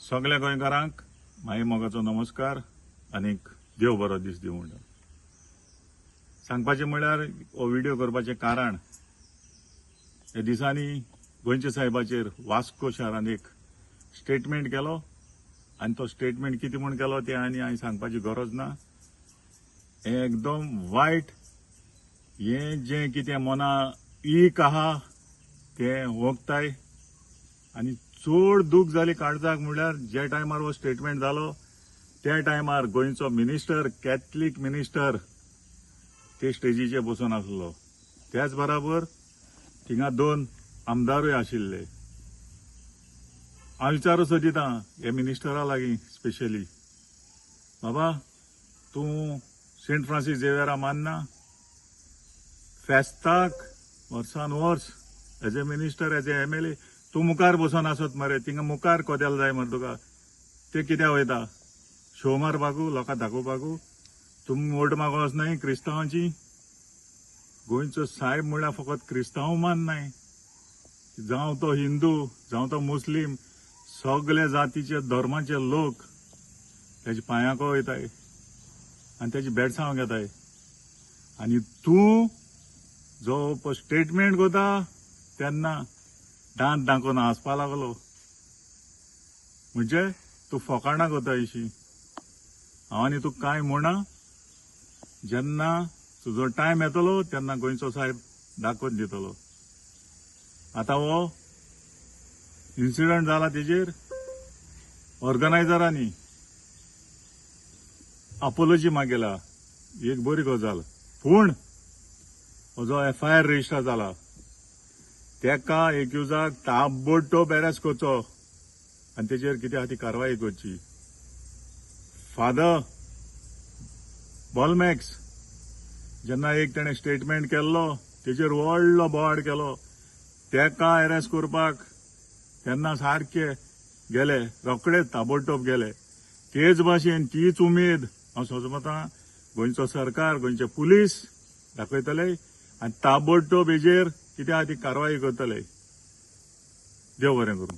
सगळ्या गोंयकारांक माई मोगाचो नमस्कार आनी देव बरो दीस दिवं म्हणटा सांगपाचें म्हळ्यार हो व्हिडिओ करपाचें कारण ह्या दिसांनी गोंयच्या साहेबाचेर वास्को शारान एक स्टेटमेंट केलो आनी तो स्टेटमेंट कितें म्हूण केलो तें आनी हांवें सांगपाची गरज ना. हें एकदम वायट. हें जें कितें मना ईक आहा तें ओंकताय आनी चड दूख जाली काळजाक म्हळ्यार ज्या टायमार हो स्टेटमेंट जालो त्या टायमार गोंयचो मिनिस्टर कॅथलीक मिनिस्टर ते स्टेजीचेर बसून आसलो. त्याच बराबर थिंगा 2 आमदारूय आशिल्ले. हांव विचारूं सोदितां हे मिनिस्टरा लागीं स्पेशली, बाबा तूं सेंट फ्रांसीस झेवियरा मानना? फेस्ताक वर्सान वर्स as a minister as a MLA तूं मुखार बसून आसत मरे. थिंगा मुखार कोदेल जाय मरे तुका. ते कित्याक वयता? शो मारपाकू, लोकांक दाखोवपाकू? तुमी वोट मागो वचनाय क्रिस्तांवांची? गोंयचो साहेब म्हळ्यार फकत क्रिस्तांव माननाय, जावं तो हिंदू जावं तो मुस्लीम, सगळे जातीचे धर्माचे लोक त्याच्या पांयाक वयताय आनी त्याची बेडसांव घेताय. आनी तूं जो स्टेटमेंट कोता तेन्ना दांत दाखोवन हांसपा लागलो. म्हणजे तूं फकाणां कोता अशी. हांव आनी तुका कांय म्हणा. जेन्ना तुजो टायम येतलो तेन्ना गोंयचो साहेब दाखोवन दितलो. आतां हो इन्सिडंट जाला तेजेर ऑर्गनायझरांनी अपोलॉजी मागयला, एक बरी गजाल. पूण हो जो FIR रजिस्टर जाला तेका एक्युजाक ताबडतोब अरेस्ट करचो आनी तेजेर कितें आहा ती कारवाई करची. फादर बॉलमॅक्स जेन्ना एक तेणें स्टेटमेंट केल्लो तेजेर व्हडलो बोवाड केलो, तेका अरेस्ट करपाक तेन्ना सारखे गेले, रोखडेच ताबडतोब गेले. तेच भाशेन तीच उमेद हांव सोजमतां गोंयचो सरकार, गोंयचे पुलीस दाखयतले आनी ताबडतोब हेजेर कितें आहा ती कारवाई करतले. देव बरें करूं.